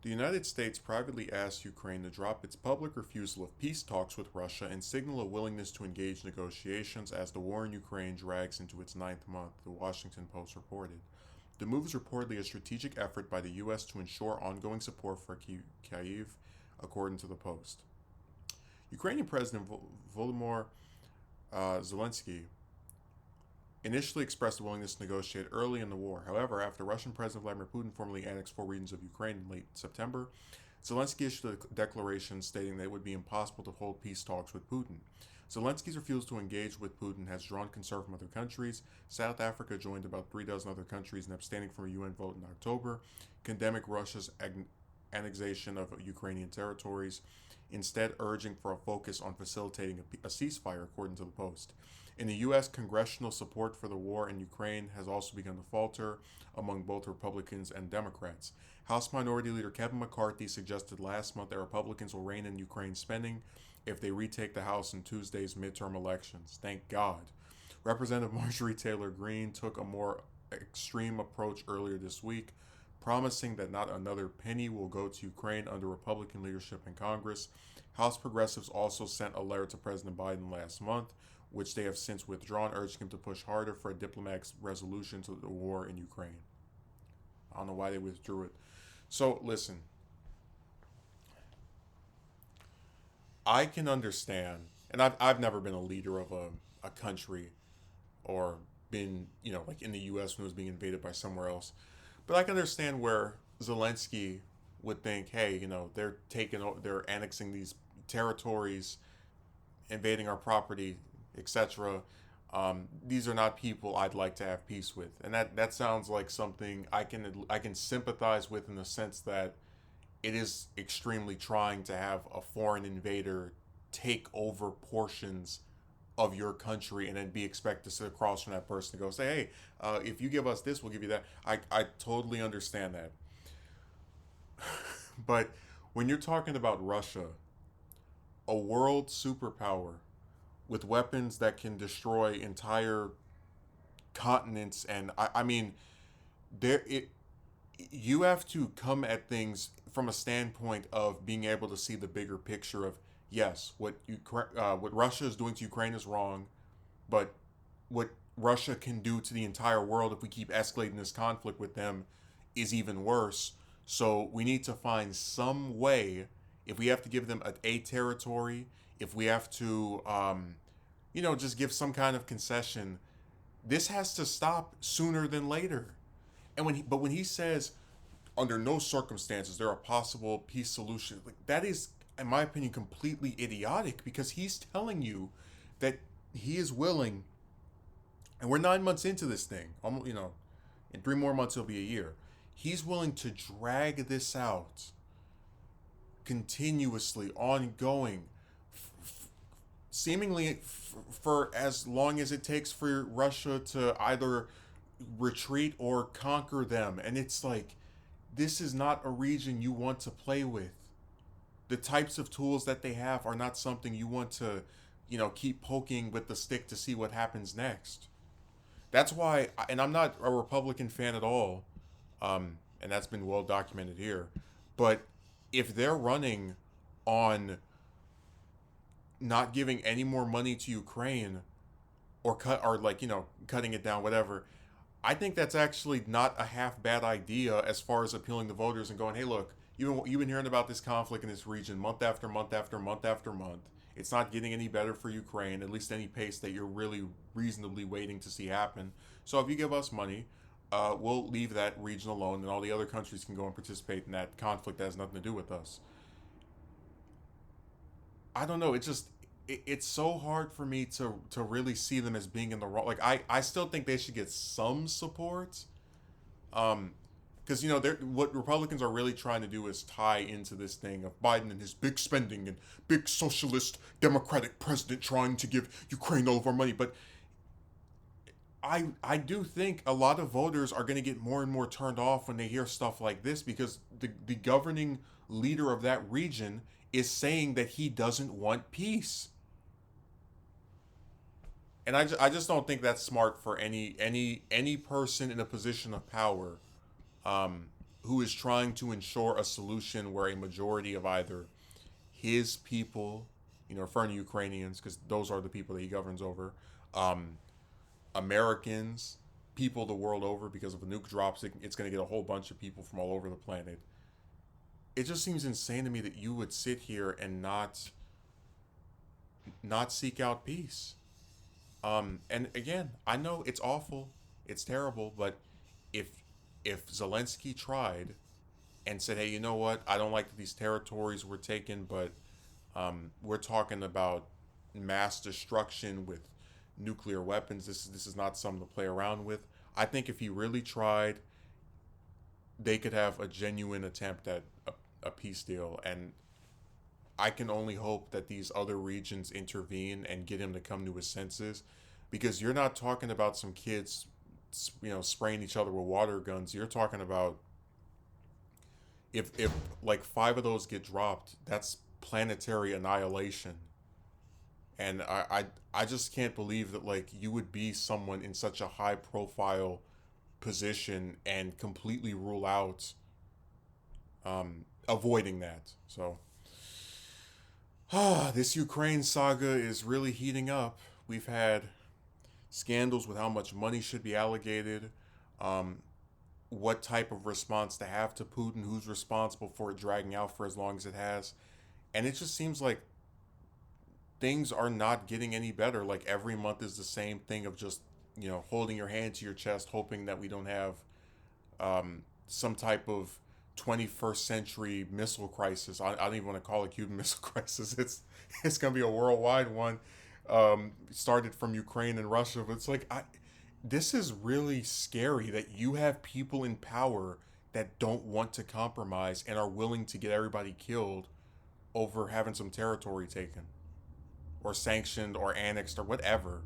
The United States privately asked Ukraine to drop its public refusal of peace talks with Russia and signal a willingness to engage negotiations as the war in Ukraine drags into its ninth month, the Washington Post reported. The move is reportedly a strategic effort by the U.S. to ensure ongoing support for Kyiv, according to the Post. Ukrainian President Volodymyr Zelensky initially expressed a willingness to negotiate early in the war. However, after Russian President Vladimir Putin formally annexed four regions of Ukraine in late September, Zelensky issued a declaration stating that it would be impossible to hold peace talks with Putin. Zelensky's refusal to engage with Putin has drawn concern from other countries. South Africa joined about 3 dozen other countries in abstaining from a UN vote in October, condemning Russia's annexation of Ukrainian territories, instead urging for a focus on facilitating a ceasefire, according to the Post. In the U.S., congressional support for the war in Ukraine has also begun to falter among both Republicans and Democrats. House Minority Leader Kevin McCarthy suggested last month that Republicans will rein in Ukraine spending if they retake the House in Tuesday's midterm elections. Thank God. Representative Marjorie Taylor Greene took a more extreme approach earlier this week, promising that not another penny will go to Ukraine under Republican leadership in Congress. House progressives also sent a letter to President Biden last month, which they have since withdrawn, urging him to push harder for a diplomatic resolution to the war in Ukraine. I don't know why they withdrew it. So, listen, I can understand, and I've never been a leader of a country or been, like in the U.S. when it was being invaded by somewhere else. But I can understand where Zelensky would think, hey, they're annexing these territories, invading our property, etc. These are not people I'd like to have peace with, and that sounds like something I can sympathize with in the sense that it is extremely trying to have a foreign invader take over portions of your country and then be expected to sit across from that person and go say, hey, if you give us this, we'll give you that. I totally understand that. But when you're talking about Russia, a world superpower with weapons that can destroy entire continents, and I mean, there it you have to come at things from a standpoint of being able to see the bigger picture of yes, what Russia is doing to Ukraine is wrong, but what Russia can do to the entire world if we keep escalating this conflict with them is even worse. So we need to find some way. If we have to give them a territory, if we have to, just give some kind of concession, this has to stop sooner than later. And when he says under no circumstances there are possible peace solutions, like that is, in my opinion, completely idiotic because he's telling you that he is willing, and we're 9 months into this thing. Almost, in 3 more months it'll be a year. He's willing to drag this out continuously, ongoing, seemingly for as long as it takes for Russia to either retreat or conquer them. And it's like, this is not a region you want to play with. The types of tools that they have are not something you want to, keep poking with the stick to see what happens next. That's why, and I'm not a Republican fan at all, and that's been well documented here. But if they're running on not giving any more money to Ukraine or cutting it down, whatever, I think that's actually not a half bad idea as far as appealing to voters and going, hey, look, you've been hearing about this conflict in this region month after month after month after month. It's not getting any better for Ukraine, at least any pace that you're really reasonably waiting to see happen. So if you give us money, we'll leave that region alone, and all the other countries can go and participate in that conflict that has nothing to do with us. I don't know. It's so hard for me to really see them as being in the wrong. Like I still think they should get some support. Because they're what Republicans are really trying to do is tie into this thing of Biden and his big spending and big socialist democratic president trying to give Ukraine all of our money. But I do think a lot of voters are going to get more and more turned off when they hear stuff like this because the governing leader of that region is saying that he doesn't want peace. And I just don't think that's smart for any person in a position of power. who is trying to ensure a solution where a majority of either his people, referring to Ukrainians because those are the people that he governs over, um, Americans, people the world over, because if a nuke drops, it's going to get a whole bunch of people from all over the planet. It just seems insane to me that you would sit here and not seek out peace. And again, I know it's awful, it's terrible, but if if Zelensky tried and said, "Hey, you know what? I don't like that these territories were taken, but we're talking about mass destruction with nuclear weapons. This is not something to play around with." I think if he really tried, they could have a genuine attempt at a peace deal. And I can only hope that these other regions intervene and get him to come to his senses, because you're not talking about some kids, spraying each other with water guns. You're talking about if like five of those get dropped, that's planetary annihilation. And I just can't believe that like you would be someone in such a high profile position and completely rule out avoiding that. So this Ukraine saga is really heating up. We've had scandals with how much money should be allocated, um, what type of response to have to Putin, who's responsible for it dragging out for as long as it has. And it just seems like things are not getting any better. Like every month is the same thing of just, holding your hand to your chest, hoping that we don't have some type of 21st century missile crisis. I don't even want to call it Cuban Missile Crisis. It's going to be a worldwide one. Started from Ukraine and Russia, but it's like this is really scary that you have people in power that don't want to compromise and are willing to get everybody killed over having some territory taken or sanctioned or annexed or whatever.